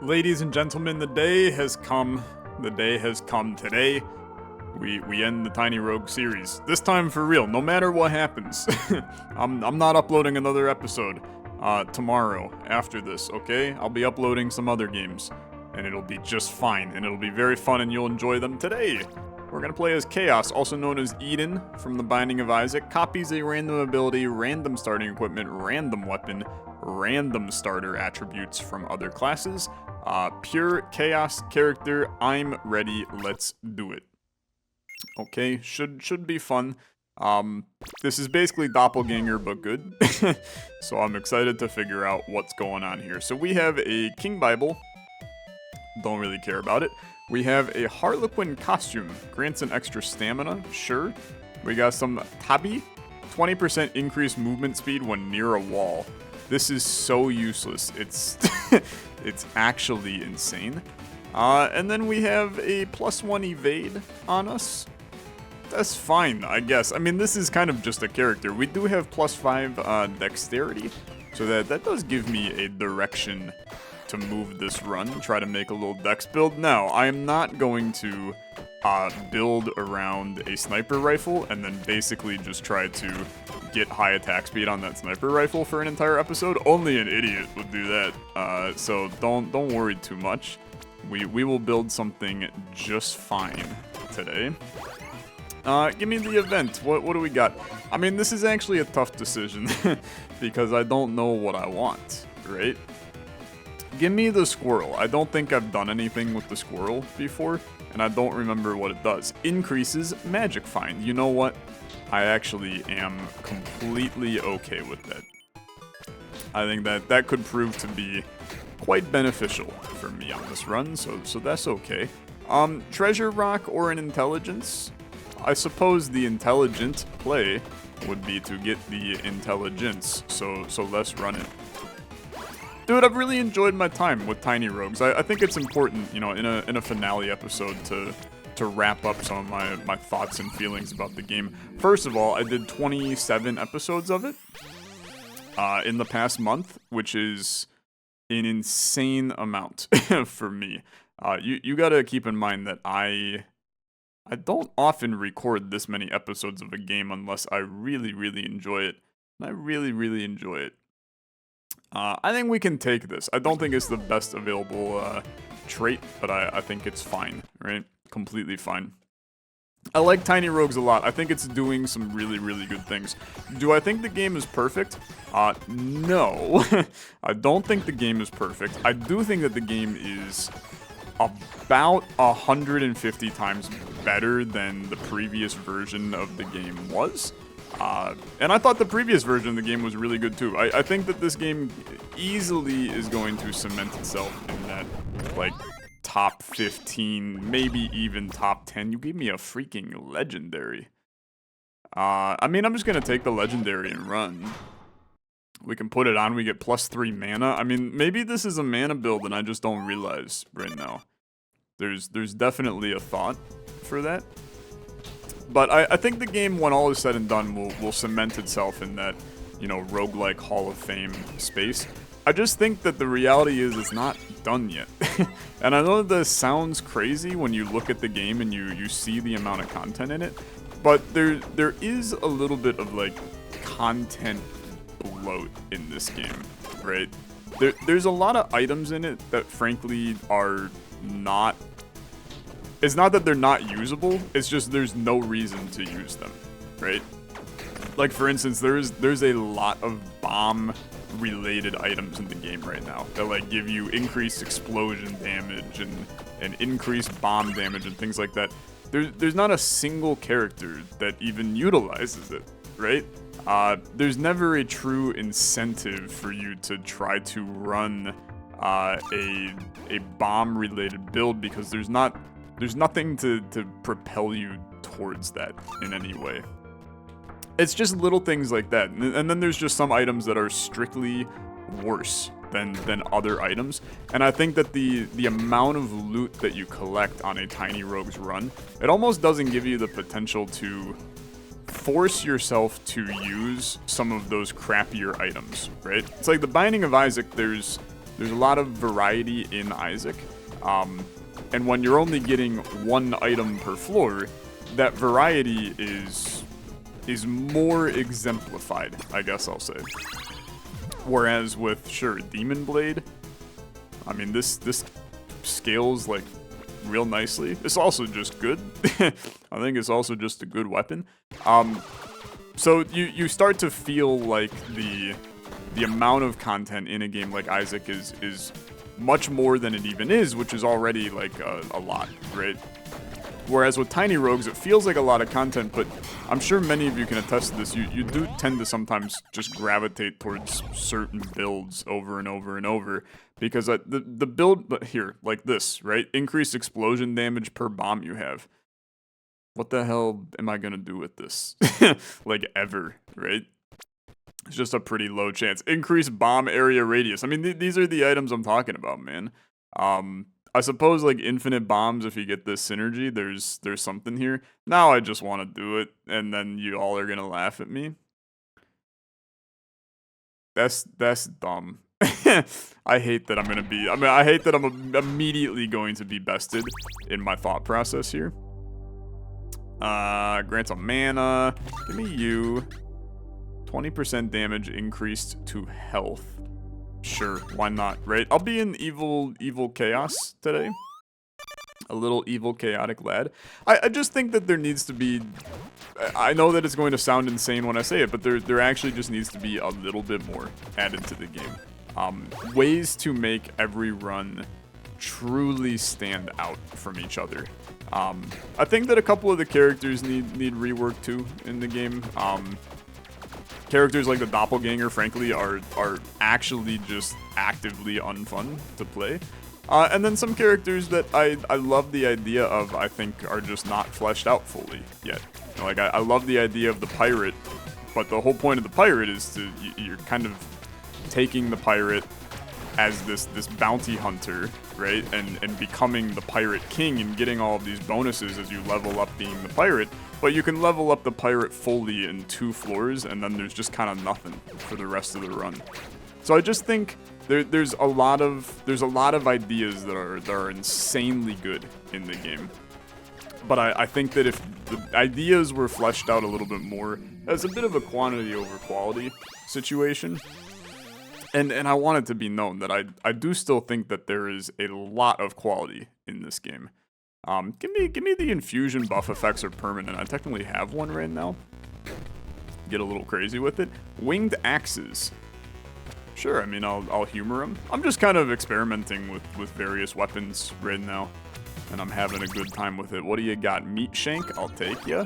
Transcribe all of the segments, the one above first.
Ladies and gentlemen, the day has come. The day has come today. We end the Tiny Rogue series. This time for real, no matter what happens. I'm not uploading another episode tomorrow after this, okay? I'll be uploading some other games, and it'll be just fine, and it'll be very fun, and you'll enjoy them today. We're gonna play as Chaos, also known as Eden, from The Binding of Isaac. Copies a random ability, random starting equipment, random weapon, random starter attributes from other classes. Pure Chaos character. I'm ready. Let's do it. Okay, should be fun. This is basically Doppelganger, but good. So I'm excited to figure out what's going on here. So we have a King Bible. Don't really care about it. We have a Harlequin costume. Grants an extra stamina. Sure. We got some Tabi. 20% increased movement speed when near a wall. This is so useless. It's it's actually insane. And then we have a +1 evade on us. That's fine, I guess. I mean, this is kind of just a character. We do have +5 dexterity, so that does give me a direction to move this run, try to make a little dex build. Now, I am not going to build around a sniper rifle and then basically just try to get high attack speed on that sniper rifle for an entire episode. Only an idiot would do that, so don't worry too much. We will build something just fine today. Give me the event. What do we got? I mean, this is actually a tough decision because I don't know what I want, right? Give me the squirrel. I don't think I've done anything with the squirrel before, and I don't remember what it does. Increases magic find. You know what? I actually am completely okay with that. I think that could prove to be quite beneficial for me on this run, so that's okay. Treasure rock or an intelligence? I suppose the intelligent play would be to get the intelligence, so let's run it. Dude, I've really enjoyed my time with Tiny Rogues. I think it's important, you know, in a finale episode to wrap up some of my thoughts and feelings about the game. First of all, I did 27 episodes of it in the past month, which is an insane amount for me. You gotta keep in mind that I don't often record this many episodes of a game unless I really, really enjoy it. And I really, really enjoy it. I think we can take this. I don't think it's the best available trait, but I think it's fine, right? Completely fine. I like Tiny Rogues a lot. I think it's doing some really, really good things. Do I think the game is perfect? No. I don't think the game is perfect. I do think that the game is about 150 times better than the previous version of the game was. And I thought the previous version of the game was really good too. I think that this game easily is going to cement itself in that, like, top 15, maybe even top 10. You gave me a freaking legendary. I mean, I'm just gonna take the legendary and run. We can put it on, we get +3 mana. I mean, maybe this is a mana build and I just don't realize right now. There's definitely a thought for that. But I think the game, when all is said and done, will cement itself in that, you know, roguelike Hall of Fame space. I just think that the reality is it's not done yet. And I know this sounds crazy when you look at the game and you see the amount of content in it, but there is a little bit of, like, content bloat in this game, right? There's a lot of items in it that frankly are not... It's not that they're not usable, it's just there's no reason to use them, right? Like, for instance, there's a lot of bomb-related items in the game right now that, like, give you increased explosion damage and increased bomb damage and things like that. There's not a single character that even utilizes it, right? There's never a true incentive for you to try to run a bomb-related build because there's nothing to propel you towards that in any way. It's just little things like that. And then there's just some items that are strictly worse than other items. And I think that the amount of loot that you collect on a Tiny Rogues run, it almost doesn't give you the potential to force yourself to use some of those crappier items, right? It's like the Binding of Isaac, there's there's a lot of variety in Isaac. And when you're only getting one item per floor, that variety is more exemplified, I guess I'll say. Whereas with, sure, Demon Blade, I mean, this scales, like, real nicely. It's also just good. I think it's also just a good weapon. So you start to feel like the amount of content in a game like Isaac is much more than it even is, which is already like a lot, right? Whereas with Tiny Rogues, it feels like a lot of content, but I'm sure many of you can attest to this. You do tend to sometimes just gravitate towards certain builds over and over and over, because the build here, like this, right? Increased explosion damage per bomb you have. What the hell am I gonna do with this? Like, ever, right? It's just a pretty low chance. Increased bomb area radius. I mean, these are the items I'm talking about, man. I suppose, like, infinite bombs, if you get this synergy, there's something here. Now I just want to do it, and then you all are gonna laugh at me. That's dumb. I hate that I hate that I'm immediately going to be bested in my thought process here. Grants a mana. Give me you. 20% damage increased to health. Sure, why not, right? I'll be an evil chaos today. A little evil chaotic lad. I just think that there needs to be... I know that it's going to sound insane when I say it, but there actually just needs to be a little bit more added to the game. Ways to make every run truly stand out from each other. I think that a couple of the characters need rework too in the game. Characters like the Doppelganger, frankly, are actually just actively unfun to play. And then some characters that I love the idea of, I think, are just not fleshed out fully yet. You know, like, I love the idea of the pirate, but the whole point of the pirate is you're kind of taking the pirate as this bounty hunter, right? And becoming the pirate king and getting all of these bonuses as you level up being the pirate. But you can level up the pirate fully in 2 floors, and then there's just kind of nothing for the rest of the run. So I just think there's a lot of ideas that are insanely good in the game. But I think that if the ideas were fleshed out a little bit more, as a bit of a quantity over quality situation. And I want it to be known that I do still think that there is a lot of quality in this game. Give me the infusion buff effects are permanent. I technically have one right now. Get a little crazy with it. Winged axes. Sure, I mean, I'll humor them. I'm just kind of experimenting with various weapons right now, and I'm having a good time with it. What do you got? Meat shank? I'll take ya.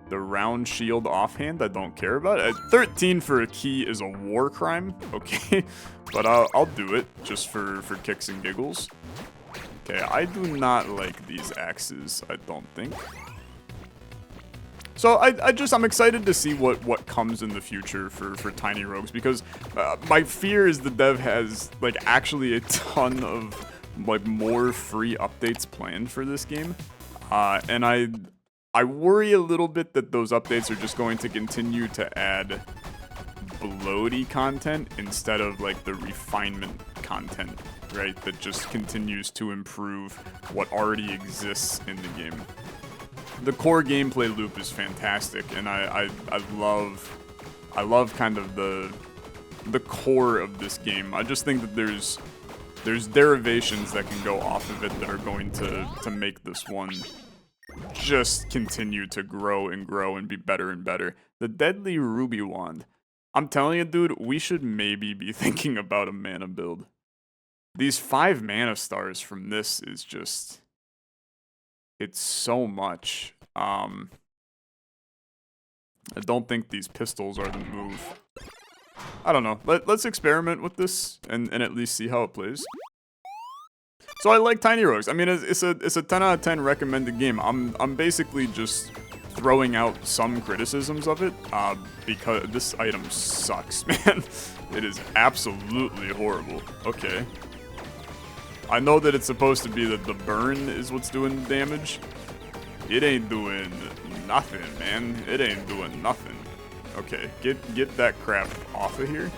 The round shield offhand, I don't care about. 13 for a key is a war crime, okay? But I'll do it just for kicks and giggles. Okay, I do not like these axes, I don't think. So I'm excited to see what comes in the future for Tiny Rogues, because my fear is the dev has like actually a ton of like more free updates planned for this game, and I worry a little bit that those updates are just going to continue to add bloaty content instead of like the refinement content, right? That just continues to improve what already exists in the game. The core gameplay loop is fantastic, and I love kind of the core of this game. I just think that there's derivations that can go off of it that are going to make this one just continue to grow and be better and better. The Deadly Ruby Wand. I'm telling you, dude, we should maybe be thinking about a mana build. These 5 mana stars from this is just... it's so much. I don't think these pistols are the move. I don't know. Let's experiment with this and at least see how it plays. So I like Tiny Rogues. I mean, it's a 10 out of 10 recommended game. I'm basically just throwing out some criticisms of it because this item sucks, man. It is absolutely horrible. Okay. I know that it's supposed to be that the burn is what's doing the damage. It ain't doing nothing, man. It ain't doing nothing. Okay, get that crap off of here.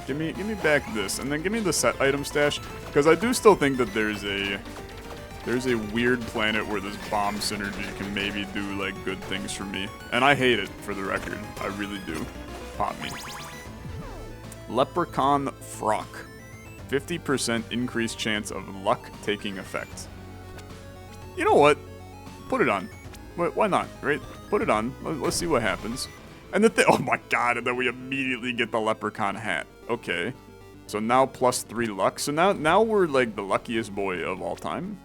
Give me back this, and then give me the set item stash, because I do still think that there's a weird planet where this bomb synergy can maybe do, like, good things for me. And I hate it, for the record. I really do. Pop me. Leprechaun Frock. 50% increased chance of luck taking effect. You know what? Put it on. Why not, right? Put it on. Let's see what happens. And oh my god, and then we immediately get the leprechaun hat. Okay. So now +3 luck. So now we're like the luckiest boy of all time.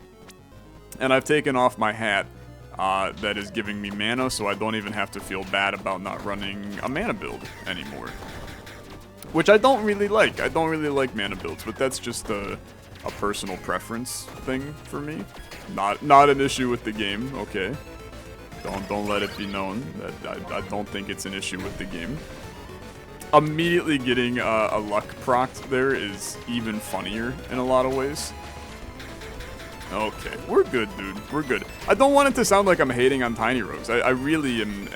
And I've taken off my hat that is giving me mana, so I don't even have to feel bad about not running a mana build anymore. Which I don't really like. I don't really like mana builds, but that's just a personal preference thing for me. Not an issue with the game, okay. Don't let it be known that I don't think it's an issue with the game. Immediately getting a luck proc there is even funnier in a lot of ways. Okay, we're good, dude. We're good. I don't want it to sound like I'm hating on Tiny Rogues. I really am.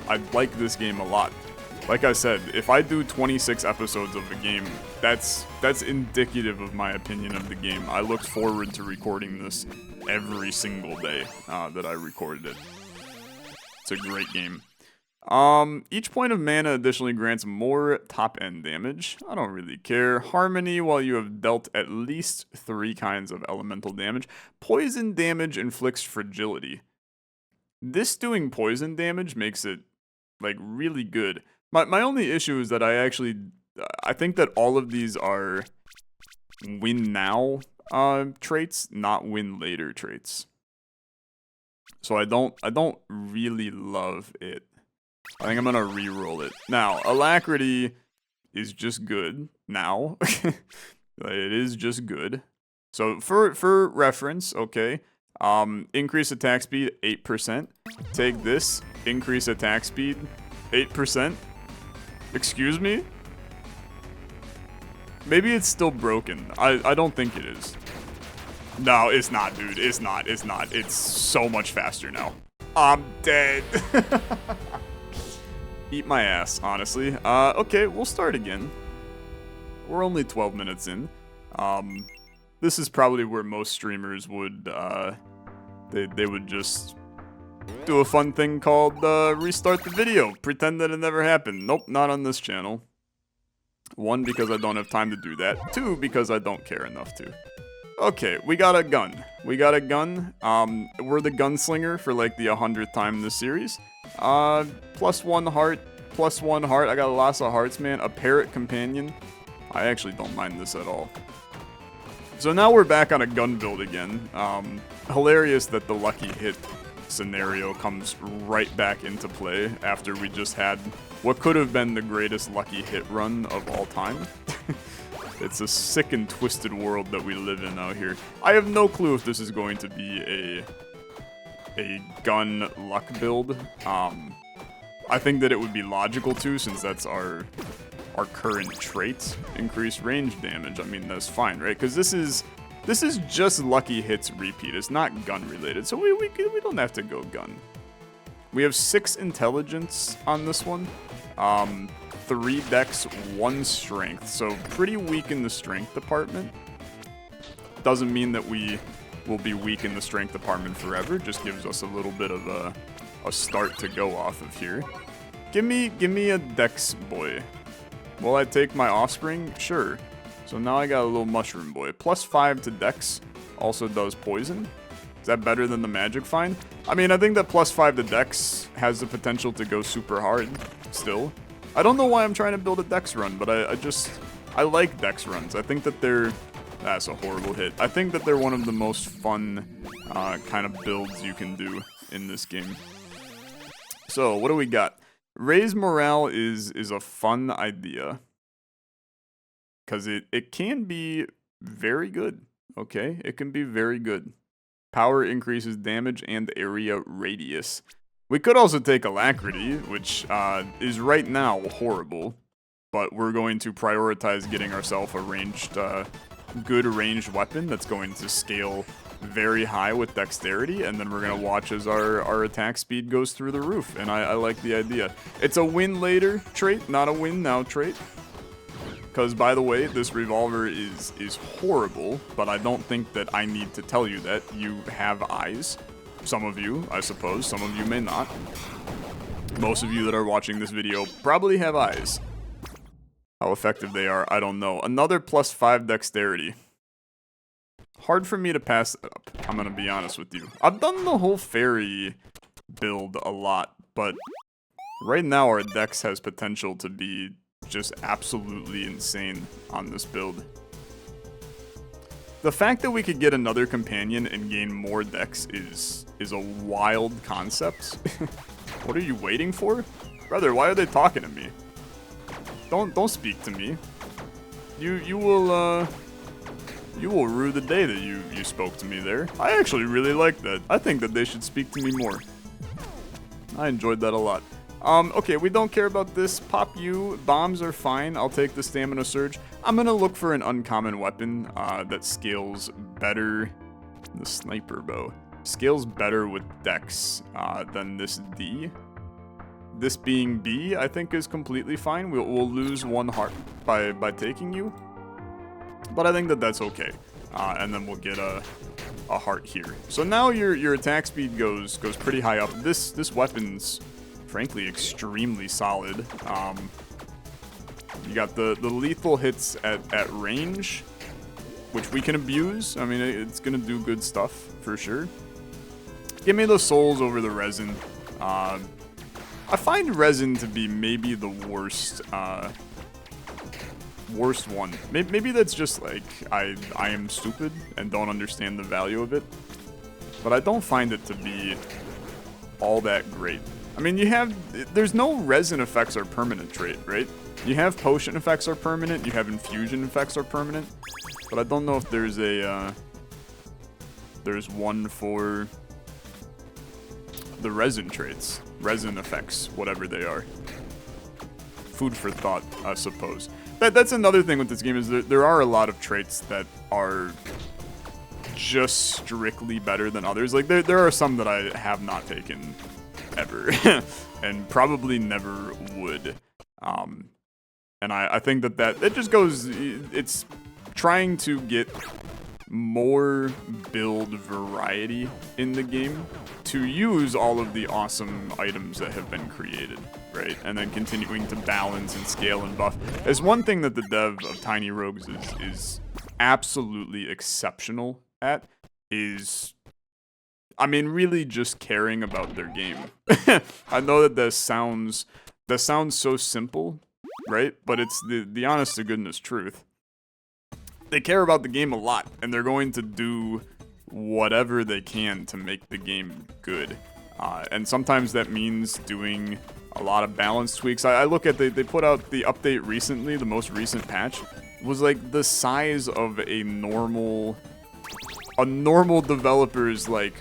I like this game a lot. Like I said, if I do 26 episodes of a game, that's indicative of my opinion of the game. I looked forward to recording this every single day that I recorded it. It's a great game. Each point of mana additionally grants more top-end damage. I don't really care. Harmony while you have dealt at least 3 kinds of elemental damage. Poison damage inflicts fragility. This doing poison damage makes it, like, really good. My only issue is that I think that all of these are win now traits, not win later traits. So I don't really love it. I think I'm gonna re-roll it. Now, Alacrity is just good now. It is just good. So for reference, okay. Increase attack speed 8%. Take this, increase attack speed 8%. Excuse me? Maybe it's still broken. I don't think it is. No, it's not, dude. It's not. It's so much faster now. I'm dead. Eat my ass, honestly. Okay, we'll start again. We're only 12 minutes in. This is probably where most streamers would, they would just do a fun thing called, restart the video. Pretend that it never happened. Nope, not on this channel. 1, because I don't have time to do that. 2, because I don't care enough to. Okay, we got a gun. We're the gunslinger for like the 100th time in this series. +1 heart, +1 heart. I got lots of hearts, man. A parrot companion. I actually don't mind this at all. So now we're back on a gun build again. Hilarious that the lucky hit scenario comes right back into play after we just had what could have been the greatest lucky hit run of all time. It's a sick and twisted world that we live in out here. I have no clue if this is going to be a gun luck build. I think that it would be logical to, since that's our current trait. Increased range damage. I mean, that's fine, right? Because this is just lucky hits repeat. It's not gun related, so we don't have to go gun. We have 6 intelligence on this one. 3 dex, 1 strength. So pretty weak in the strength department. Doesn't mean that we will be weak in the strength department forever. Just gives us a little bit of a start to go off of here. Give me a dex boy. Will I take my offspring? Sure. So now I got a little mushroom boy. +5 to dex. Also does poison. Is that better than the magic find? I mean, I think that +5 to dex has the potential to go super hard still. I don't know why I'm trying to build a dex run, but I like dex runs. I think that that's a horrible hit. I think that they're one of the most fun kind of builds you can do in this game. So what do we got? Raise morale is a fun idea. Because it can be very good, okay? It can be very good. Power increases damage and area radius. We could also take Alacrity, which is right now horrible, but we're going to prioritize getting ourselves a good ranged weapon that's going to scale very high with dexterity, and then we're going to watch as our attack speed goes through the roof, and I like the idea. It's a win later trait, not a win now trait. because, by the way, this revolver is horrible, but I don't think that I need to tell you that. You have eyes. Some of you, I suppose. Some of you may not. Most of you that are watching this video probably have eyes. How effective they are, I don't know. Another +5 dexterity. Hard for me to pass that up, I'm gonna be honest with you. I've done the whole fairy build a lot, but right now our dex has potential to be just absolutely insane on this build. The fact that we could get another companion and gain more dex is a wild concept. What are you waiting for? Brother, why are they talking to me? Don't speak to me. You will rue the day that you spoke to me there. I actually really like that. I think that they should speak to me more. I enjoyed that a lot. Okay, we don't care about this. Pop you. Bombs are fine. I'll take the stamina surge. I'm gonna look for an uncommon weapon that scales better. The sniper bow scales better with dex than this D. This being B, I think is completely fine. We'll lose 1 heart by taking you, but I think that that's okay. And then we'll get a heart here. So now your attack speed goes pretty high up. This weapon's frankly extremely solid. You got the lethal hits at range, which we can abuse. I mean, it's gonna do good stuff for sure. Give me the souls over the resin. I find resin to be maybe the worst one. Maybe that's just like I am stupid and don't understand the value of it, but I don't find it to be all that great. I mean, there's no resin effects are permanent trait, right? You have potion effects are permanent, you have infusion effects are permanent, but I don't know if there's there's one for the resin traits, resin effects, whatever they are. Food for thought, I suppose. That's another thing with this game is there are a lot of traits that are just strictly better than others. Like there are some that I have not taken ever and probably never would. And I think that it just goes, it's trying to get more build variety in the game to use all of the awesome items that have been created, right? And then continuing to balance and scale and buff. There's one thing that the dev of Tiny Rogues is absolutely exceptional at is, I mean, really just caring about their game. I know that sounds so simple, right? But it's the honest to goodness truth. They care about the game a lot, and they're going to do whatever they can to make the game good. And sometimes that means doing a lot of balance tweaks. I look at, they put out the update recently, the most recent patch, was like the size of a normal developer's like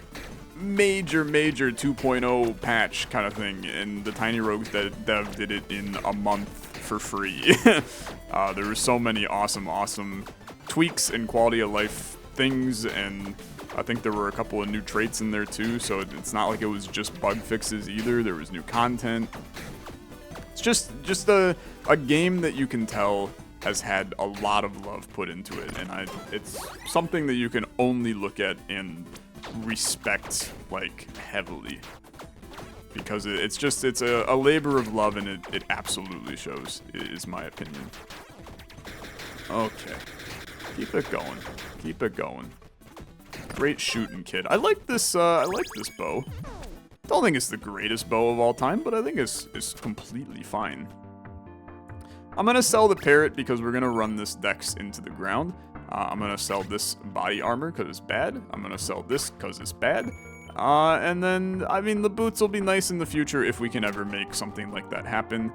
major 2.0 patch kind of thing, and the Tiny Rogues dev did it in a month for free. There were so many awesome tweaks and quality of life things, and I think there were a couple of new traits in there too, so it's not like it was just bug fixes either. There was new content. It's just a game that you can tell has had a lot of love put into it, and it's something that you can only look at and respect like heavily, because it's a labor of love, and it absolutely shows, is my opinion. Okay, keep it going. Great shooting, kid. I like this bow. Don't think it's the greatest bow of all time, but I think it's completely fine. I'm gonna sell the parrot because we're gonna run this dex into the ground. I'm gonna sell this body armor because it's bad. I'm gonna sell this because it's bad. And then, I mean, the boots will be nice in the future if we can ever make something like that happen.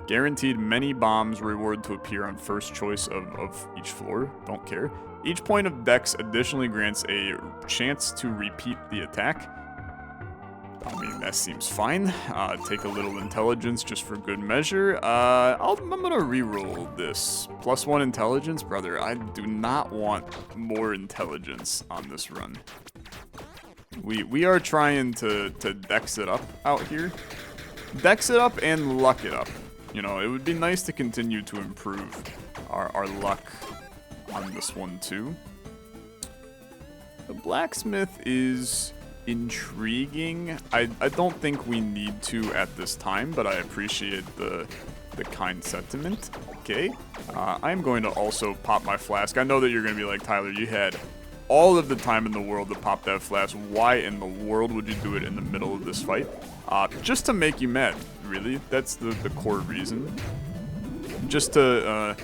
Guaranteed many bombs reward to appear on first choice of each floor. Don't care. Each point of dex additionally grants a chance to repeat the attack. I mean, that seems fine. Take a little intelligence just for good measure. I'm gonna reroll this. +1 intelligence, brother. I do not want more intelligence on this run. We are trying to dex it up out here. Dex it up and luck it up. You know, it would be nice to continue to improve our luck on this one too. The blacksmith is intriguing. I don't think we need to at this time, but I appreciate the kind sentiment. Okay, I'm going to also pop my flask. I know that you're going to be like, Tyler, you had all of the time in the world to pop that flask. Why in the world would you do it in the middle of this fight? Just to make you mad, really. That's the core reason. Just to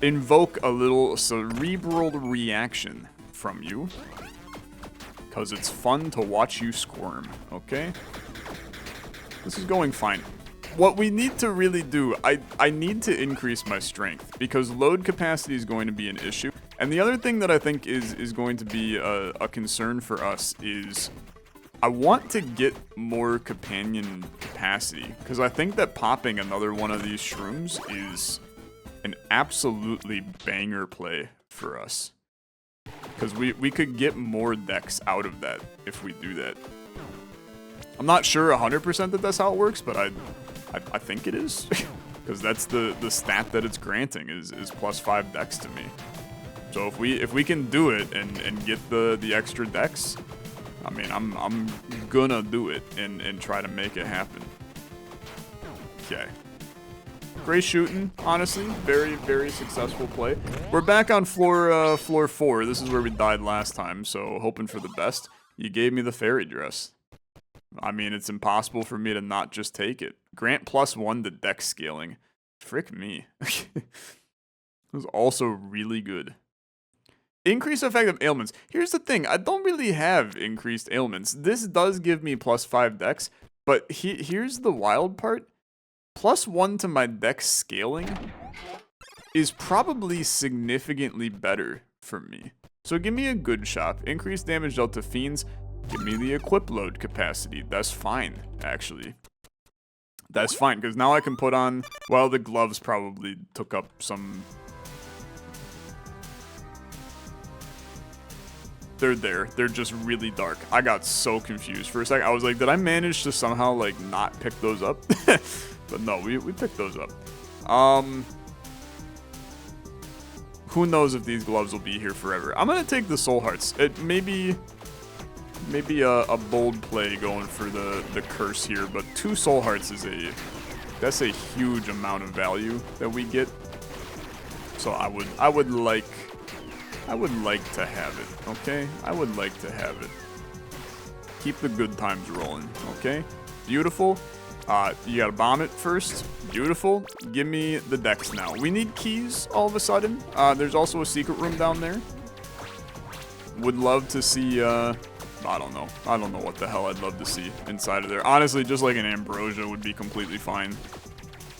invoke a little cerebral reaction from you. Because it's fun to watch you squirm, okay? This is going fine. What we need to really do, I need to increase my strength, because load capacity is going to be an issue. And the other thing that I think is going to be a concern for us is I want to get more companion capacity, because I think that popping another one of these shrooms is an absolutely banger play for us. Because we could get more dex out of that if we do that. I'm not sure 100% that that's how it works, but I think it is. Because that's the stat that it's granting is +5 dex to me. So if we can do it and get the extra dex, I mean I'm gonna do it and try to make it happen. Okay. Great shooting, honestly. Very, very successful play. We're back on floor 4. This is where we died last time, so hoping for the best. You gave me the fairy dress. I mean, it's impossible for me to not just take it. Grant +1 to dex scaling. Frick me. It was also really good. Increased effective ailments. Here's the thing. I don't really have increased ailments. This does give me +5 dex, but here's the wild part. +1 to my dex scaling is probably significantly better for me. So give me a good shop. Increased damage dealt to fiends. Give me the equip load capacity. That's fine, actually. That's fine, because now I can put on... Well, the gloves probably took up some... They're there. They're just really dark. I got so confused for a second. I was like, did I manage to somehow, like, not pick those up? But no, we picked those up. Who knows if these gloves will be here forever. I'm gonna take the soul hearts. It maybe a bold play going for the curse here, but 2 soul hearts is that's a huge amount of value that we get. So I would like to have it, okay? I would like to have it. Keep the good times rolling, okay? Beautiful. You gotta bomb it first. Beautiful. Give me the dex now. We need keys all of a sudden. There's also a secret room down there. Would love to see, I don't know. I don't know what the hell I'd love to see inside of there. Honestly, just like an ambrosia would be completely fine.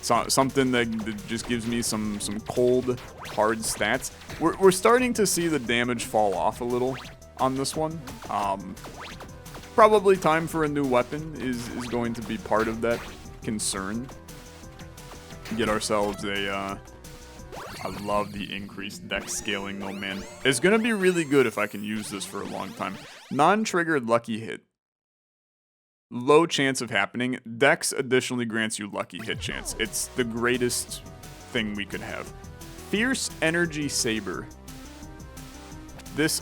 Something that just gives me some cold, hard stats. We're starting to see the damage fall off a little on this one. Probably time for a new weapon is going to be part of that concern. Get ourselves a, I love the increased dex scaling though, man. It's gonna be really good if I can use this for a long time. Non-triggered lucky hit. Low chance of happening. Dex additionally grants you lucky hit chance. It's the greatest thing we could have. Fierce energy saber. This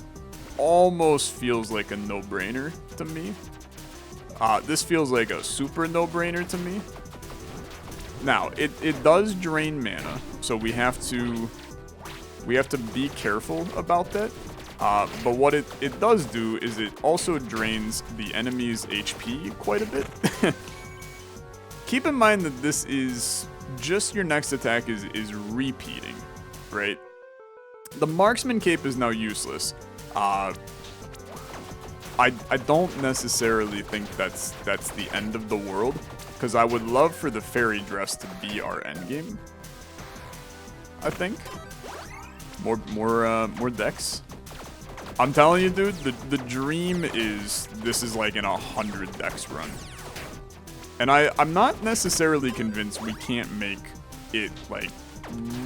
almost feels like a no-brainer to me. This feels like a super no-brainer to me. Now, it does drain mana, so we have to be careful about that. But what it does do is it also drains the enemy's HP quite a bit. Keep in mind that this is just your next attack is repeating, right? The marksman cape is now useless. I don't necessarily think that's the end of the world, because I would love for the fairy dress to be our endgame. I think more dex. I'm telling you, dude, the dream is this is like an 100 dex run, and I'm not necessarily convinced we can't make it like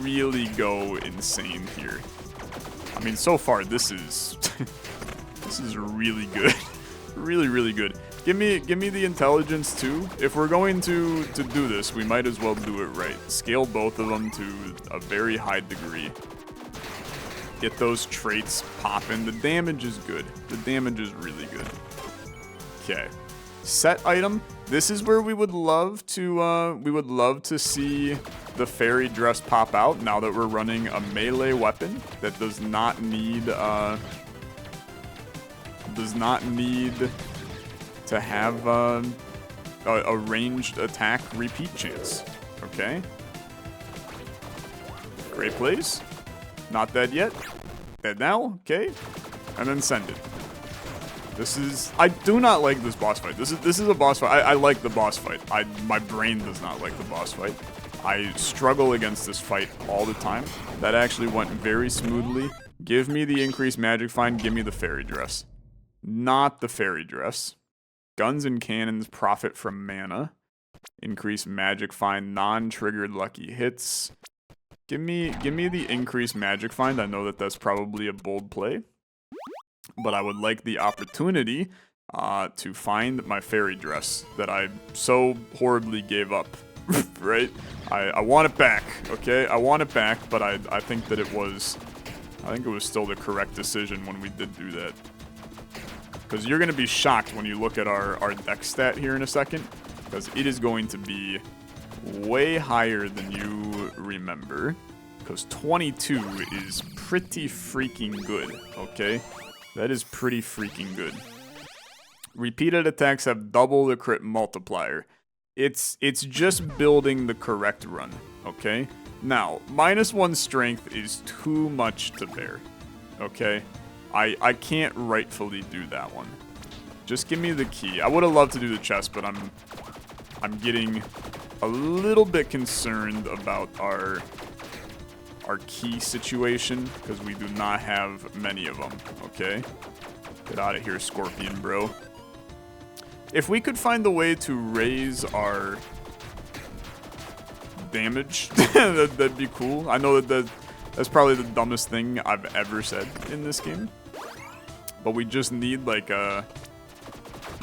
really go insane here. I mean, so far this is this is really good. Really, really good. Give me the intelligence too. If we're going to do this, we might as well do it right. Scale both of them to a very high degree. Get those traits popping. The damage is good. The damage is really good. Okay. Set item. This is where we would love to see the fairy dress pop out now that we're running a melee weapon that does not need to have a ranged attack repeat chance. Okay. Great plays. Not dead yet. Dead now. Okay. And then send it. This is... I do not like this boss fight. This is a boss fight. I like the boss fight. My brain does not like the boss fight. I struggle against this fight all the time. That actually went very smoothly. Give me the increased magic find. Give me the fairy dress. Not the fairy dress. Guns and cannons profit from mana. Increase magic find. Non-triggered lucky hits. Give me the increased magic find. I know that that's probably a bold play, but I would like the opportunity to find my fairy dress that I so horribly gave up, right? I want it back, okay? I want it back, but I think that it was still the correct decision when we did do that. Because you're going to be shocked when you look at our dex stat here in a second, because it is going to be way higher than you remember, because 22 is pretty freaking good, okay? That is pretty freaking good. Repeated attacks have double the crit multiplier. It's just building the correct run, okay? Now, -1 strength is too much to bear, okay? I can't rightfully do that one. Just give me the key. I would have loved to do the chest, but I'm getting a little bit concerned about our key situation, because we do not have many of them, okay? Get out of here, Scorpion, bro. If we could find a way to raise our damage, that'd be cool. I know that's probably the dumbest thing I've ever said in this game, but we just need like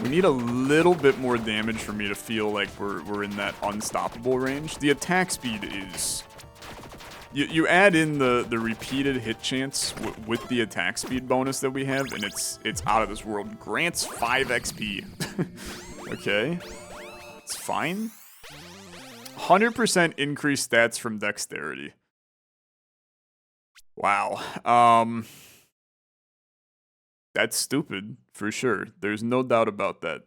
we need a little bit more damage for me to feel like we're in that unstoppable range. The attack speed is... You add in the repeated hit chance with the attack speed bonus that we have, and it's out of this world. Grants 5 XP. Okay. It's fine. 100% increased stats from dexterity. Wow. That's stupid, for sure. There's no doubt about that.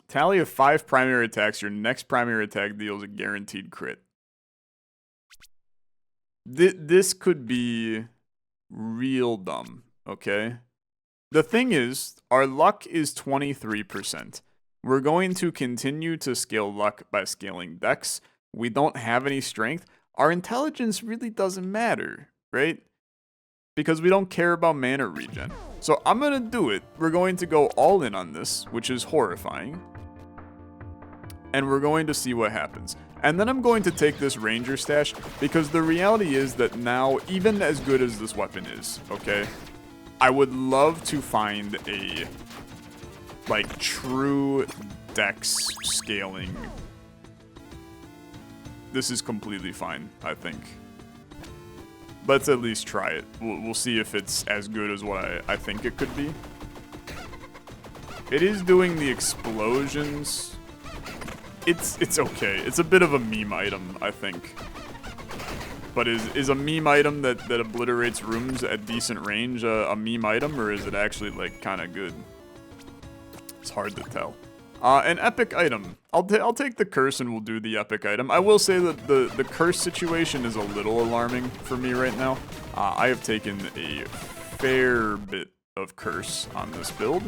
Tally of 5 primary attacks. Your next primary attack deals a guaranteed crit. This could be real dumb, okay? The thing is, our luck is 23%. We're going to continue to scale luck by scaling dex. We don't have any strength. Our intelligence really doesn't matter, right? Because we don't care about mana regen. So I'm going to do it. We're going to go all in on this, which is horrifying. And we're going to see what happens. And then I'm going to take this ranger stash, because the reality is that now, even as good as this weapon is, okay, I would love to find a, like, true dex scaling. This is completely fine, I think. Let's at least try it. We'll see if it's as good as what I think it could be. It is doing the explosions. It's okay. It's a bit of a meme item, I think. But is a meme item that obliterates rooms at decent range a meme item, or is it actually, like, kind of good? It's hard to tell. An epic item. I'll take the curse and we'll do the epic item. I will say that the curse situation is a little alarming for me right now. I have taken a fair bit of curse on this build,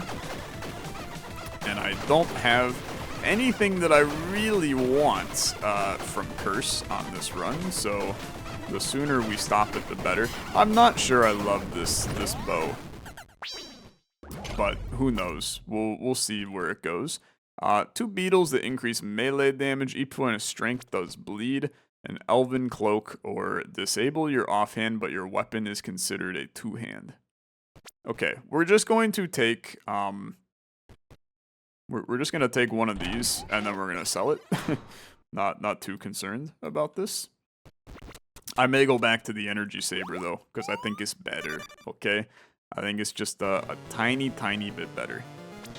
and I don't have anything that I really want from curse on this run, so the sooner we stop it, the better. I'm not sure I love this bow, but who knows? We'll see where it goes. 2 beetles that increase melee damage. Each point of strength does bleed. An elven cloak, or disable your offhand, but your weapon is considered a 2-hand. Okay, we're just going to take, we're just gonna take one of these, and then we're gonna sell it. Not too concerned about this. I may go back to the energy saber though, because I think it's better, okay? I think it's just a tiny bit better.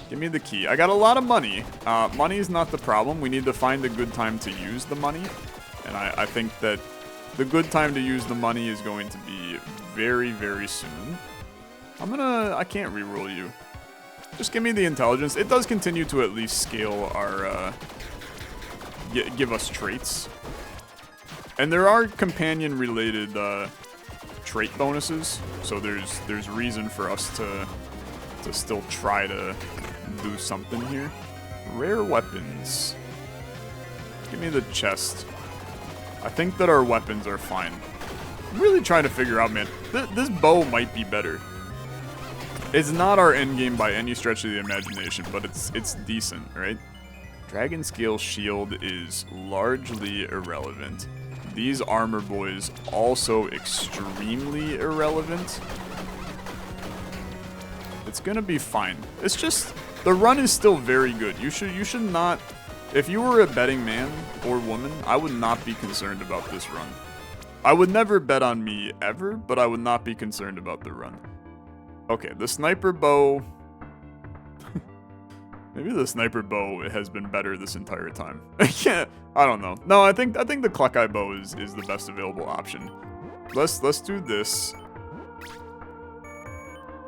Give me the key. I got a lot of money. Money is not the problem. We need to find a good time to use the money. And I think that the good time to use the money is going to be very, very soon. I can't reroll you. Just give me the intelligence. It does continue to at least scale our, give us traits. And there are companion-related trait bonuses, so there's reason for us to still try to do something here. Rare weapons. Give me the chest. I think that our weapons are fine. I'm really trying to figure out, man. This bow might be better. It's not our endgame by any stretch of the imagination, but it's decent, right? Dragon Scale Shield is largely irrelevant. These armor boys also extremely irrelevant. It's gonna be fine. It's just the run is still very good. You should not. If you were a betting man or woman, I would not be concerned about this run. I would never bet on me ever, but I would not be concerned about the run. Okay, the sniper bow. Maybe the sniper bow has been better this entire time. Yeah, I don't know. No, I think the Cluckeye bow is the best available option. Let's do this.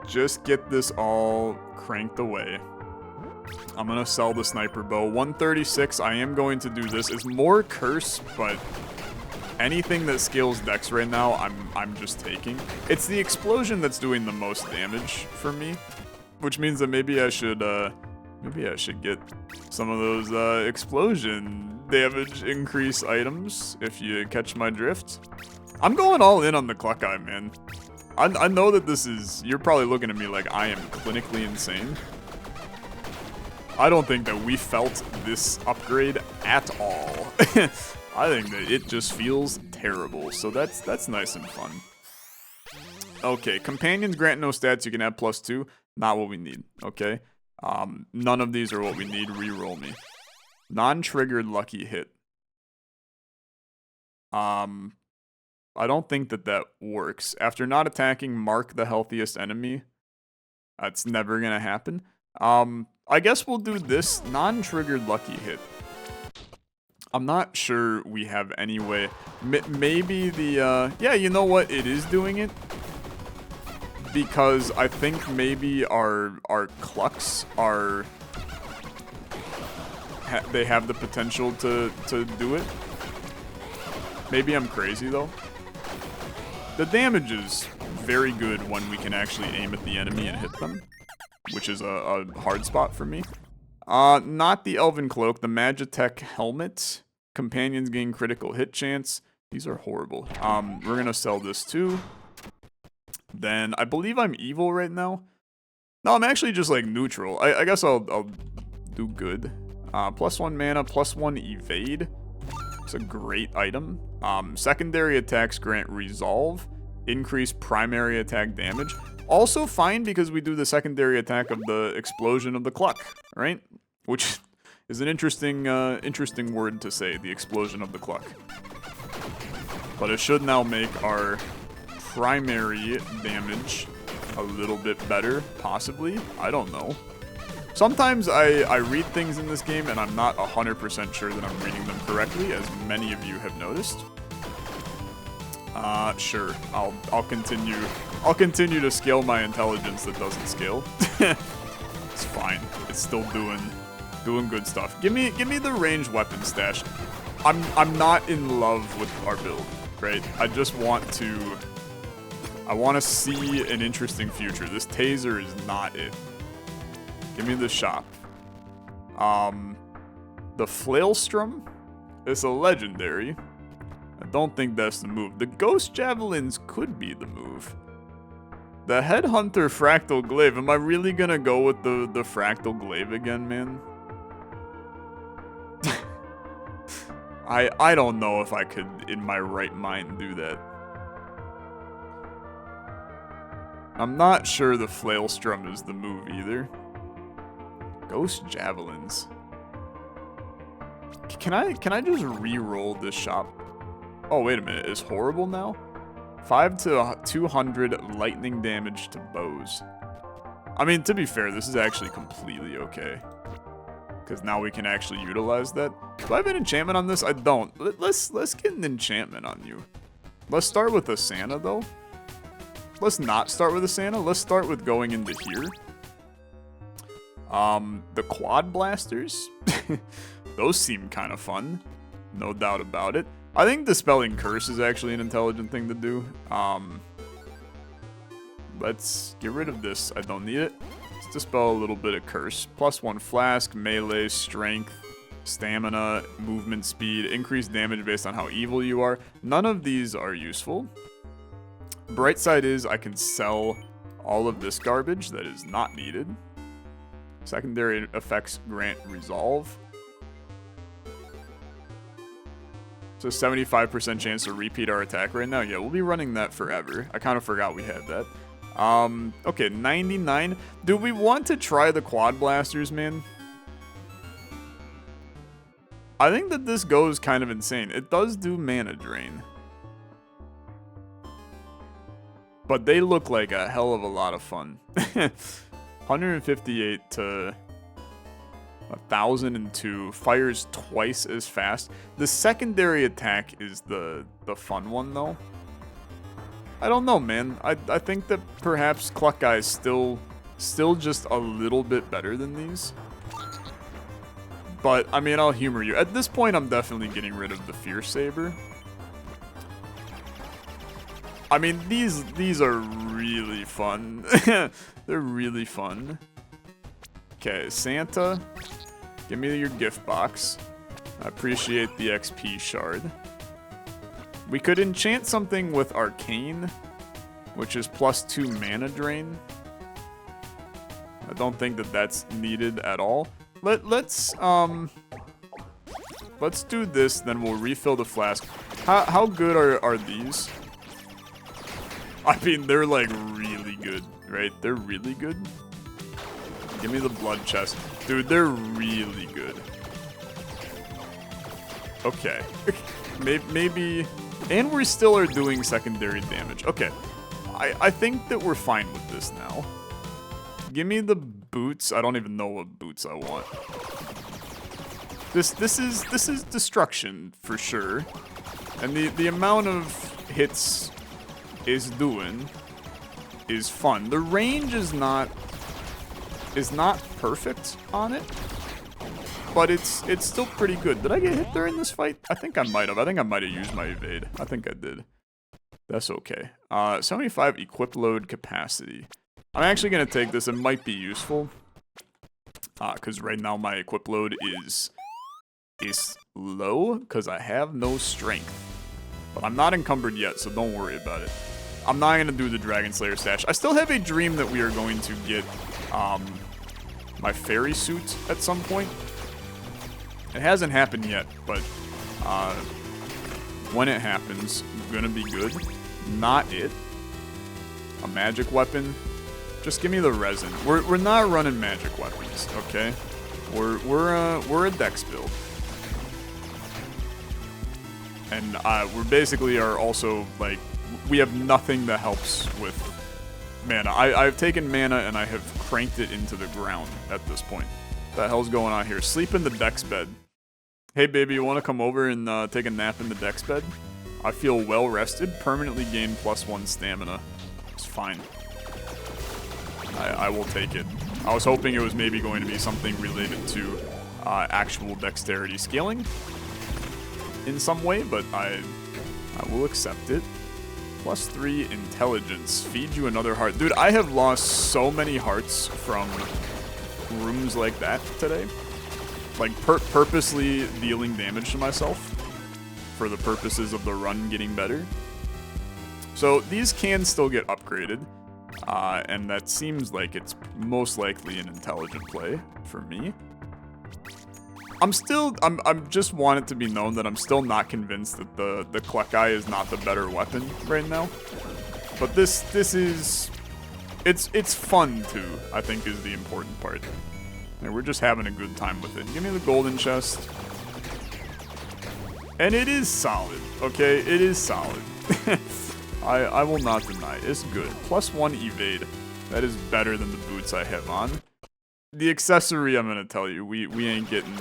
Just get this all cranked away. I'm gonna sell the sniper bow. 136. I am going to do this. It's more curse, but anything that scales dex right now, I'm just taking. It's the explosion that's doing the most damage for me, which means that maybe I should get some of those explosion damage increase items, if you catch my drift. I'm going all in on the Cluckeye, man. I know that this is... You're probably looking at me like I am clinically insane. I don't think that we felt this upgrade at all. I think that it just feels terrible, so that's nice and fun. Okay, companions grant no stats, you can add +2. Not what we need, okay? None of these are what we need. Reroll me. Non-triggered lucky hit. I don't think that works. After not attacking, mark the healthiest enemy. That's never gonna happen. I guess we'll do this non-triggered lucky hit. I'm not sure we have any way. Maybe the, yeah, you know what? It is doing it. Because I think maybe our clucks are... they have the potential to do it. Maybe I'm crazy, though. The damage is very good when we can actually aim at the enemy and hit them, which is a hard spot for me. Not the Elven Cloak, the Magitech Helmet. Companions gain critical hit chance. These are horrible. We're gonna sell this too. Then, I believe I'm evil right now. No, I'm actually just, like, neutral. I guess I'll do good. +1 mana, +1 evade. It's a great item. Secondary attacks grant resolve. Increase primary attack damage. Also fine because we do the secondary attack of the explosion of the cluck, right? Which is an interesting word to say, the explosion of the cluck. But it should now make our primary damage a little bit better, possibly. I don't know. Sometimes I read things in this game and I'm not 100% sure that I'm reading them correctly, as many of you have noticed. Sure. I'll continue. I'll continue to scale my intelligence that doesn't scale. It's fine. It's still doing good stuff. Give me the ranged weapon stash. I'm not in love with our build, right? I just want to... I want to see an interesting future. This taser is not it. Give me the shop. The Flailstrom is a legendary. I don't think that's the move. The Ghost Javelins could be the move. The Headhunter Fractal Glaive. Am I really gonna go with the Fractal Glaive again, man? I don't know if I could, in my right mind, do that. I'm not sure the Flailstrom is the move either. Ghost Javelins. Can I just re-roll this shop? Oh, wait a minute. It's horrible now? 5 to 200 lightning damage to bows. I mean, to be fair, this is actually completely okay. Because now we can actually utilize that. Do I have an enchantment on this? I don't. Let's get an enchantment on you. Let's start with a Santa, though. Let's not start with a Santa. Let's start with going into here. The quad blasters. Those seem kind of fun. No doubt about it. I think Dispelling Curse is actually an intelligent thing to do. Let's get rid of this. I don't need it. Let's dispel a little bit of Curse. +1 flask, melee, strength, stamina, movement speed, increased damage based on how evil you are. None of these are useful. Bright side is I can sell all of this garbage that is not needed. Secondary effects grant resolve. It's a 75% chance to repeat our attack right now. Yeah, we'll be running that forever. I kind of forgot we had that. Okay, 99. Do we want to try the quad blasters, man? I think that this goes kind of insane. It does do mana drain. But they look like a hell of a lot of fun. 158 to 1002, fires twice as fast. The secondary attack is the fun one, though. I don't know, man. I think that perhaps Cluck Guy is still just a little bit better than these. But, I mean, I'll humor you. At this point, I'm definitely getting rid of the Fierce Saber. I mean, these are really fun. They're really fun. Okay, Santa, give me your gift box. I appreciate the XP shard. We could enchant something with Arcane, which is +2 mana drain. I don't think that that's needed at all. Let's do this, then we'll refill the flask. How good are these? I mean, they're like really good, right? They're really good. Give me the blood chest. Dude, they're really good. Okay. Maybe... And we still are doing secondary damage. Okay. I think that we're fine with this now. Give me the boots. I don't even know what boots I want. This is destruction for sure. And the amount of hits is doing is fun. The range is not perfect on it, but it's still pretty good. Did I get hit during this fight? I think I might have. I think I might have used my evade. I think I did. That's okay. 75 equip load capacity. I'm actually gonna take this. It might be useful. Because right now my equip load is low because I have no strength. But I'm not encumbered yet, so don't worry about it. I'm not gonna do the Dragon Slayer stash. I still have a dream that we are going to get my fairy suit at some point. It hasn't happened yet, but when it happens, it's gonna be good. Not it. A magic weapon. Just give me the resin. We're not running magic weapons, okay? We're a dex build. And we're basically are also like we have nothing that helps with mana. I've taken mana and I have cranked it into the ground at this point. What the hell's going on here? Sleep in the dex bed. Hey baby, you want to come over and take a nap in the dex bed? I feel well rested. Permanently gain +1 stamina. It's fine. I will take it. I was hoping it was maybe going to be something related to actual dexterity scaling in some way, but I will accept it. +3 intelligence. Feed you another heart. Dude, I have lost so many hearts from rooms like that today. Like, purposely dealing damage to myself for the purposes of the run getting better. So, these can still get upgraded. And that seems like it's most likely an intelligent play for me. I'm just want it to be known that I'm still not convinced that the Klekai is not the better weapon right now. But this is It's fun too, I think, is the important part. And we're just having a good time with it. Give me the golden chest. And it is solid, okay? It is solid. I will not deny. It's good. +1 evade. That is better than the boots I have on. The accessory, I'm gonna tell you, we ain't getting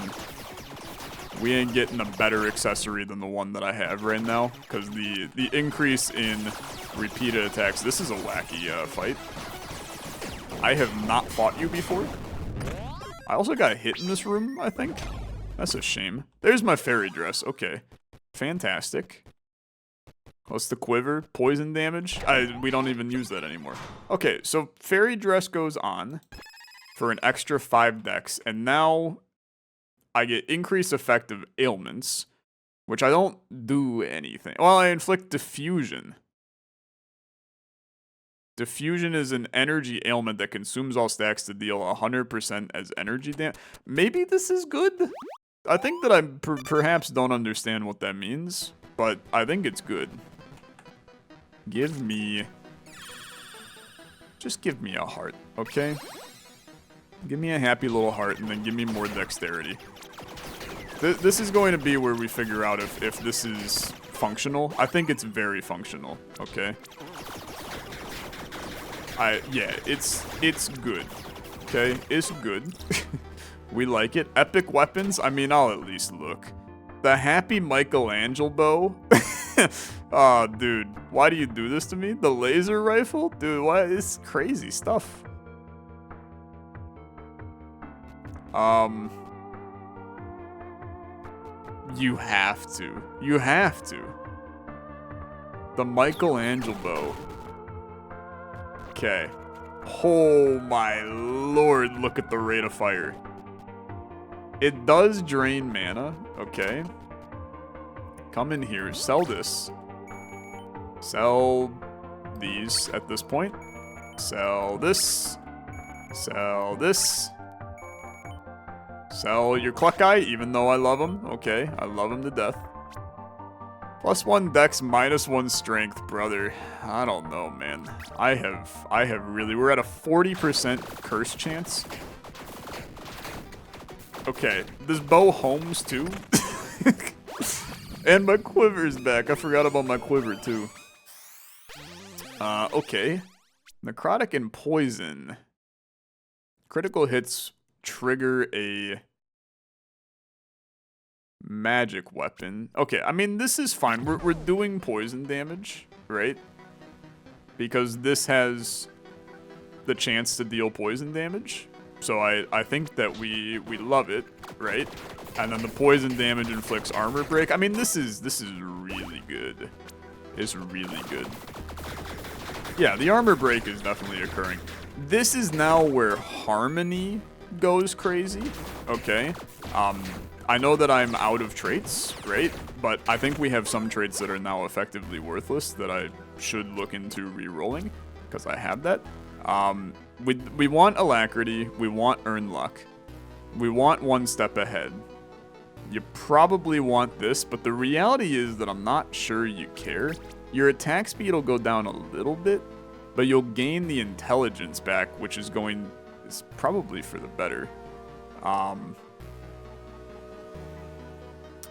a better accessory than the one that I have right now, because the increase in repeated attacks. This is a wacky fight. I have not fought you before. I also got hit in this room, I think. That's a shame. There's my fairy dress. Okay, fantastic. What's the quiver? Poison damage? We don't even use that anymore. Okay, so fairy dress goes on for an extra 5 dex, and now I get increased effective ailments, which I don't do anything. Well, I inflict diffusion. Diffusion is an energy ailment that consumes all stacks to deal 100% as energy damage. Maybe this is good? I think that I perhaps don't understand what that means, but I think it's good. Just give me a heart, okay? Give me a happy little heart, and then give me more dexterity. This is going to be where we figure out if this is functional. I think it's very functional, okay? Yeah, it's good, okay? It's good. We like it. Epic weapons, I mean, I'll at least look. The Happy Michelangelo bow? Oh, dude, why do you do this to me? The laser rifle? Dude, what? It's crazy stuff. You have to. You have to. The Michelangelo bow. Okay. Oh my lord, look at the rate of fire. It does drain mana. Okay. Come in here. Sell this. Sell these at this point. Sell this. Sell this. Sell your Cluck Eye, even though I love him. Okay, I love him to death. +1 dex, -1 strength, brother. I don't know, man. I have really... We're at a 40% curse chance. Okay, this bow homes too. And my quiver's back. I forgot about my quiver too. Okay. Necrotic and poison. Critical hits trigger a magic weapon. Okay, I mean, this is fine. We're doing poison damage, right? Because this has the chance to deal poison damage. So I think that we love it, right? And then the poison damage inflicts armor break. I mean, this is really good. It's really good. Yeah, the armor break is definitely occurring. This is now where harmony goes crazy. Okay. I know that I'm out of traits, right? But I think we have some traits that are now effectively worthless that I should look into re-rolling, because I have that. We want alacrity, we want earn luck, we want one step ahead. You probably want this, but the reality is that I'm not sure you care. Your attack speed will go down a little bit, but you'll gain the intelligence back, which is probably for the better.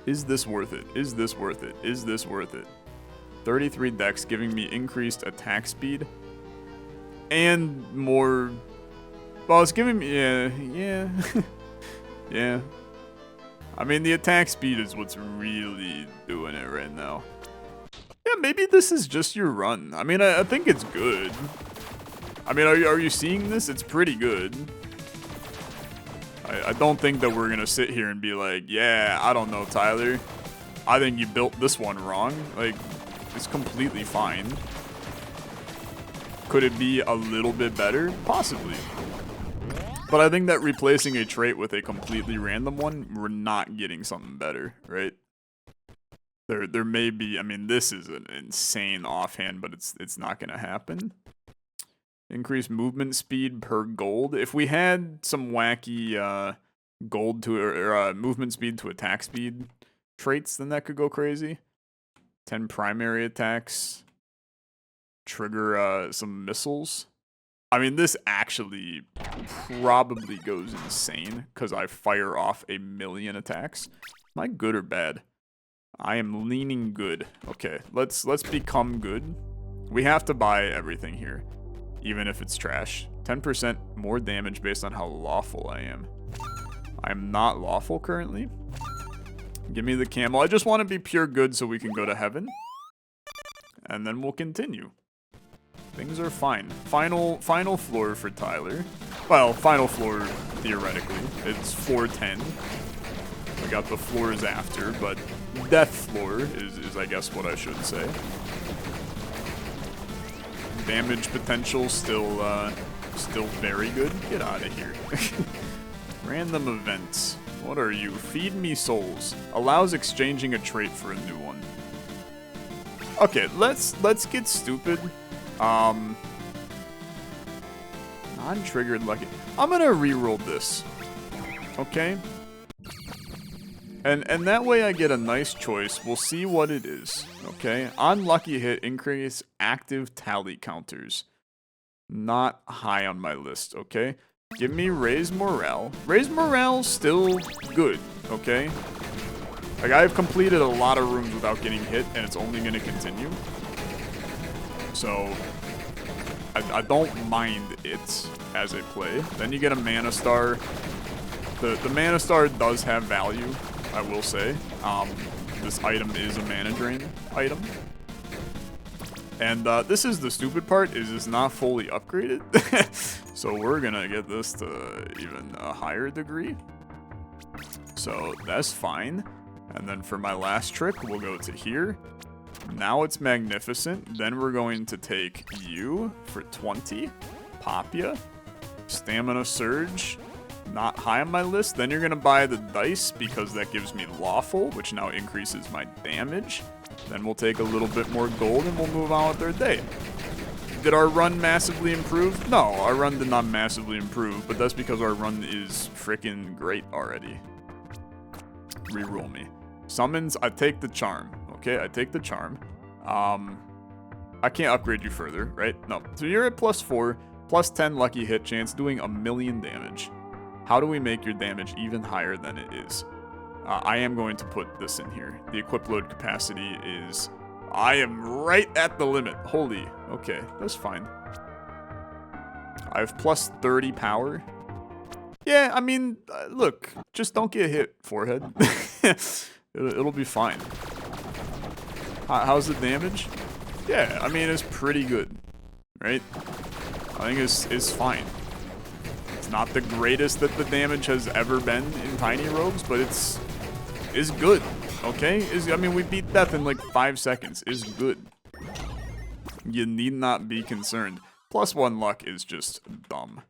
Is this worth it? Is this worth it? Is this worth it? 33 dex giving me increased attack speed. And more... Well, it's giving me... Yeah. Yeah. I mean, the attack speed is what's really doing it right now. Yeah, maybe this is just your run. I mean, I think it's good. I mean, are you seeing this? It's pretty good. I don't think that we're gonna sit here and be like, yeah, I don't know, Tyler. I think you built this one wrong. Like, it's completely fine. Could it be a little bit better? Possibly. But I think that replacing a trait with a completely random one, we're not getting something better, right? There may be, I mean, this is an insane offhand, but it's not gonna happen. Increased movement speed per gold. If we had some wacky gold to or movement speed to attack speed traits, then that could go crazy. 10 primary attacks. Trigger some missiles. I mean, this actually probably goes insane because I fire off 1,000,000 attacks. Am I good or bad? I am leaning good. Okay, let's become good. We have to buy everything here, even if it's trash. 10% more damage based on how lawful I am. I'm not lawful currently. Give me the camel. I just want to be pure good so we can go to heaven. And then we'll continue. Things are fine. Final floor for Tyler. Well, final floor theoretically. It's floor 10. We got the floors after, but death floor is I guess what I should say. Damage potential still very good. Get out of here. Random events. What are you? Feed me souls. Allows exchanging a trait for a new one. Okay, let's get stupid. Non-triggered lucky. I'm gonna reroll this. Okay? And that way I get a nice choice. We'll see what it is. Okay? On lucky hit, increase active tally counters. Not high on my list, okay? Give me raise morale. Raise morale still good, okay? Like, I've completed a lot of rooms without getting hit, and it's only gonna continue. So, I don't mind it as a play. Then you get a mana star. The mana star does have value, I will say. This item is a mana drain item. And this is the stupid part, is it's not fully upgraded. So we're gonna get this to even a higher degree. So that's fine. And then for my last trick, we'll go to here. Now it's magnificent. Then we're going to take you for 20. Pop ya. Stamina surge. Not high on my list. Then you're gonna buy the dice because that gives me lawful, which now increases my damage. Then we'll take a little bit more gold and we'll move on with our day. Did our run massively improve? No, our run did not massively improve, but that's because our run is freaking great already. Reroll me. Summons, I take the charm. Okay, I take the charm. I can't upgrade you further, right? No. So you're at +4, +10 lucky hit chance, doing 1,000,000 damage. How do we make your damage even higher than it is? I am going to put this in here. The equip load capacity is... I am right at the limit. Holy. Okay, that's fine. I have +30 power. Yeah, I mean, look. Just don't get hit, forehead. It'll be fine. How's the damage? Yeah, I mean, it's pretty good. Right? I think it's fine. It's not the greatest that the damage has ever been in Tiny Rogues, but it's good, okay? I mean, we beat death in like 5 seconds. Is good. You need not be concerned. +1 luck is just dumb.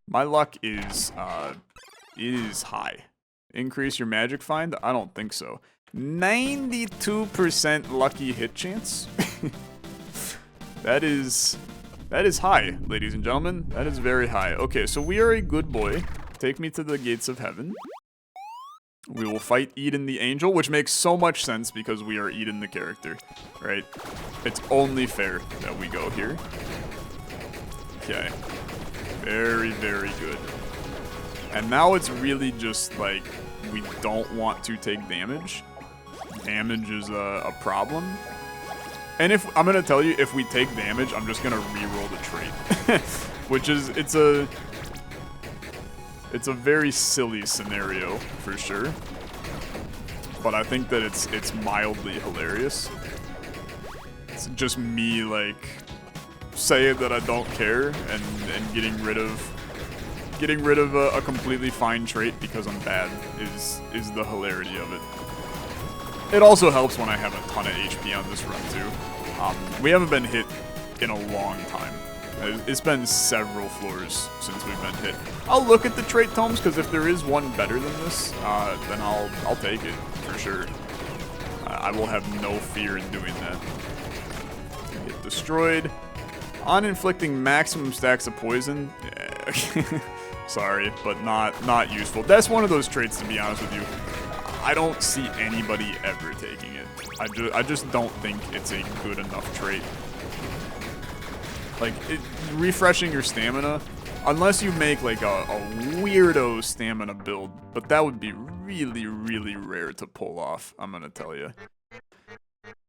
My luck is high. Increase your magic find? I don't think so. 92% lucky hit chance? That is high, ladies and gentlemen. That is very high. Okay, so we are a good boy. Take me to the gates of heaven. We will fight Eden the Angel, which makes so much sense because we are Eden the character, right? It's only fair that we go here. Okay. Very, very good. And now it's really just like, we don't want to take damage. Damage is a problem. And if, I'm gonna tell you, if we take damage, I'm just gonna reroll the trait. Which is, it's a very silly scenario, for sure. But I think that it's mildly hilarious. It's just me, like, saying that I don't care and getting rid of a completely fine trait because I'm bad is the hilarity of it. It also helps when I have a ton of HP on this run, too. We haven't been hit in a long time. It's been several floors since we've been hit. I'll look at the trait tomes, because if there is one better than this, then I'll take it, for sure. I will have no fear in doing that. Get destroyed. On inflicting maximum stacks of poison. Yeah. Sorry, but not useful. That's one of those traits, to be honest with you. I don't see anybody ever taking it. I just don't think it's a good enough trait. Like, refreshing your stamina, unless you make like a weirdo stamina build, but that would be really, really rare to pull off, I'm gonna tell you.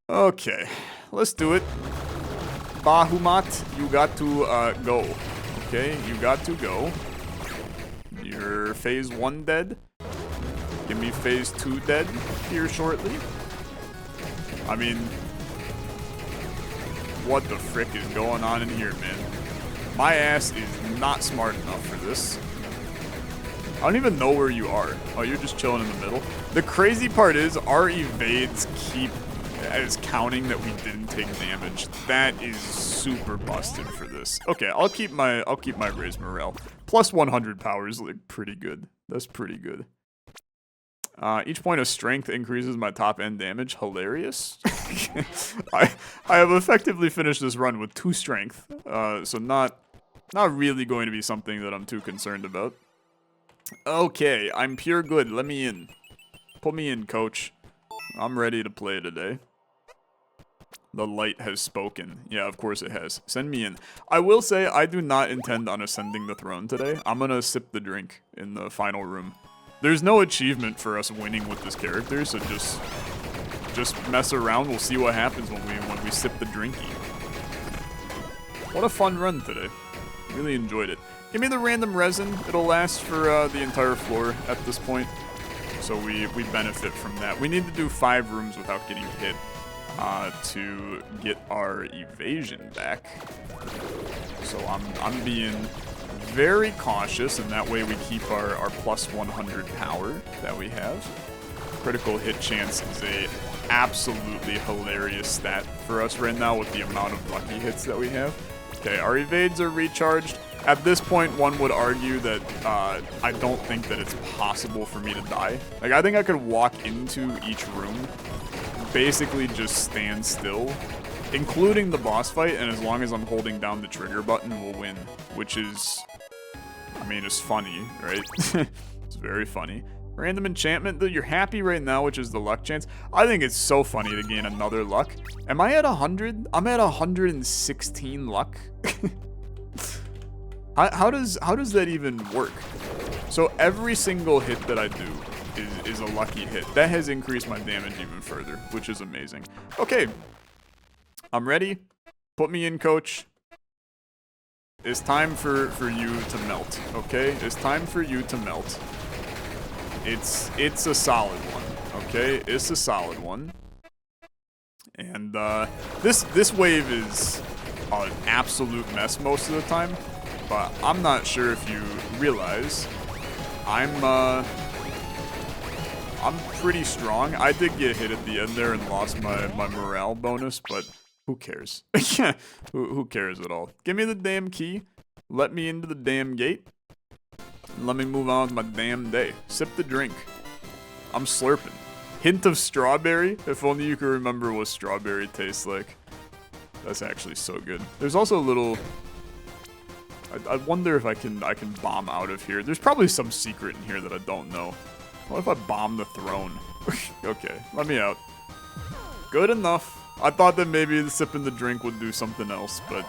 Okay, let's do it. Bahamut, you got to go. Okay, you got to go. You're phase 1 dead. Give me phase 2 dead here shortly. I mean, what the frick is going on in here, man? My ass is not smart enough for this. I don't even know where you are. Oh, you're just chilling in the middle. The crazy part is our evades keep as counting that we didn't take damage. That is super busted for this. Okay, I'll keep my raised morale. Plus 100 power is like pretty good. That's pretty good. Each point of strength increases my top end damage. Hilarious. I have effectively finished this run with 2 strength. So not really going to be something that I'm too concerned about. Okay, I'm pure good. Let me in. Put me in, coach. I'm ready to play today. The light has spoken. Yeah, of course it has. Send me in. I will say I do not intend on ascending the throne today. I'm gonna sip the drink in the final room. There's no achievement for us winning with this character, so just mess around. We'll see what happens when we sip the drinky. What a fun run today. Really enjoyed it. Give me the random resin. It'll last for the entire floor at this point, so we benefit from that. We need to do 5 rooms without getting hit to get our evasion back. So I'm being very cautious, and that way we keep our plus 100 power that we have. Critical hit chance is a absolutely hilarious stat for us right now with the amount of lucky hits that we have. Okay, our evades are recharged. At this point, one would argue that I don't think that it's possible for me to die. Like, I think I could walk into each room, basically just stand still, including the boss fight, and as long as I'm holding down the trigger button, we'll win, which is, I mean, it's funny, right? It's very funny. Random enchantment, you're happy right now, which is the luck chance. I think it's so funny to gain another luck. Am I at 100? I'm at 116 luck. How does that even work? So every single hit that I do is a lucky hit. That has increased my damage even further, which is amazing. Okay, I'm ready. Put me in, coach. It's time for you to melt, okay? It's time for you to melt. It's a solid one, okay? It's a solid one. And this wave is an absolute mess most of the time, but I'm not sure if you realize I'm pretty strong. I did get hit at the end there and lost my morale bonus, but who cares? Who cares at all? Give me the damn key. Let me into the damn gate. And let me move on with my damn day. Sip the drink. I'm slurping. Hint of strawberry. If only you could remember what strawberry tastes like. That's actually so good. There's also a little... I wonder if I can bomb out of here. There's probably some secret in here that I don't know. What if I bomb the throne? Okay, let me out. Good enough. I thought that maybe sipping the drink would do something else, but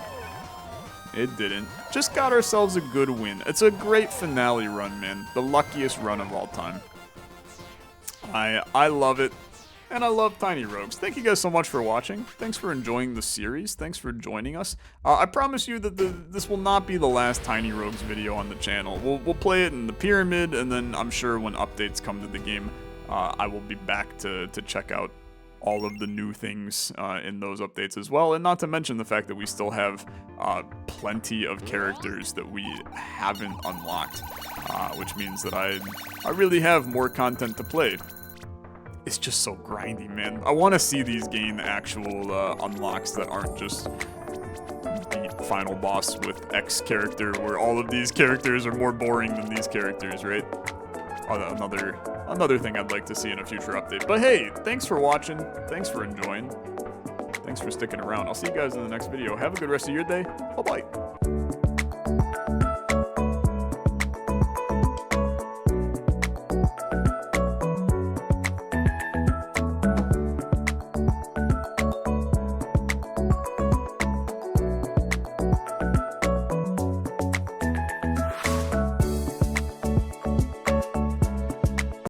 it didn't. Just got ourselves a good win. It's a great finale run, man. The luckiest run of all time. I love it. And I love Tiny Rogues. Thank you guys so much for watching. Thanks for enjoying the series. Thanks for joining us. I promise you that this will not be the last Tiny Rogues video on the channel. We'll play it in the pyramid, and then I'm sure when updates come to the game, I will be back to check out all of the new things in those updates as well. And not to mention the fact that we still have plenty of characters that we haven't unlocked, which means that I really have more content to play. It's just so grindy, man. I want to see these gain actual unlocks that aren't just beat final boss with X character, where all of these characters are more boring than these characters, right? Another thing I'd like to see in a future update. But hey, thanks for watching. Thanks for enjoying. Thanks for sticking around. I'll see you guys in the next video. Have a good rest of your day. Bye-bye.